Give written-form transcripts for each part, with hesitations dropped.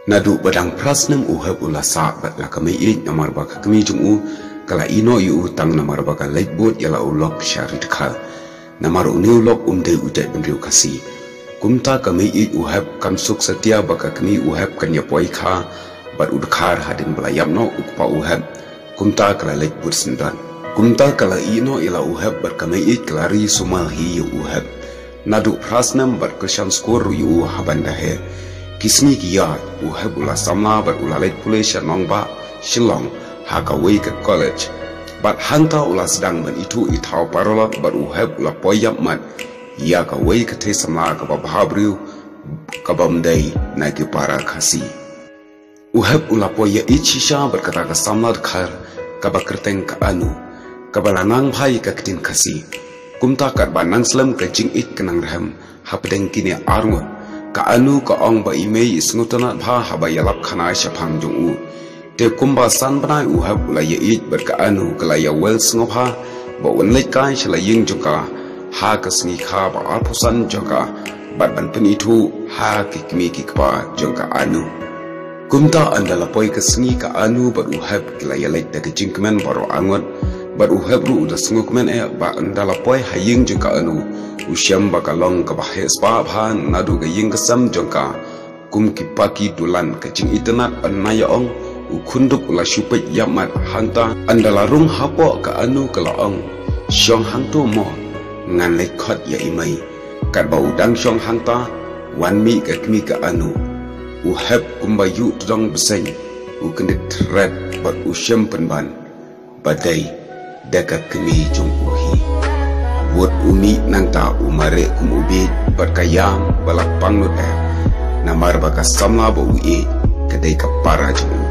Nadu badang prasnem uhab ulasa bat la kami namar baka kami jungu kala ino yu tang namar baka lightboat yala ulok syarit khal namar uni ulok umde udet benriu kasi kumta kami uhab kamsuk setia baka kami uhab kanya poi kha bat udkhar hadin belayam no ukpa uhab kumta kala lightboat sendan kumta kala ino yala uhab bat kami kelari sumal hi yu uhab nadu prasnem bat keshan skor yu habandahe kisni kiat uhab ula samla bat ula late pule shanong ba shillong hakaway ke college bat hanta ula sedang men itu itau parola bat uhab ula poyap mat ya kaway ke te samla ka bahabriu ka bamdai na ke para khasi uhab ula poya ichisha bat kata ka samla khar ka bakerteng ka anu ka balanang bhai ka kitin khasi kumta kat banang slam ka jing it kenang raham hapdeng kini arngot ka anu ka ong ba imei isngutana bha haba yalap khana shaphang jungu te kumba san banai uhab la ye it ber ka anu kala ya wel sngopa ba wenlai kai shla ying joka ha ka sngi kha ba alpusan joka bat ban peni thu ha ki kimi ki kpa joka anu kumta andala poi ka sngi ka anu ba uhab kala ya lek ta ka jingkmen baro angot ba uhab ru da sngokumen e ba andala poi ha ying joka anu usyam bakalong ka bahes pa bhan nadu ga ying kasam jongka kum ki paki dulan ka jing internet anaya ong ukhunduk la shupet yamat hanta andala rum hapo ka anu kala ong syong hantu mo ngan le khot ya imai kat ba udang syong hanta wan mi ka kmi ka anu uhab kumba yu tudong beseng ukendit thread bat usyam penban badai daka kmi jong uhi buat umi nangta umare kumubit berkayam balak pangnut namar baka samla bo ui kadai ka para jungu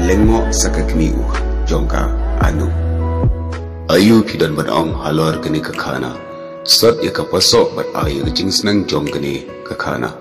lengo sakakmi jongka anu ayu kidan badong halor kini ka khana sat ya ka pasok bat ayu jing snang jong kini ka khana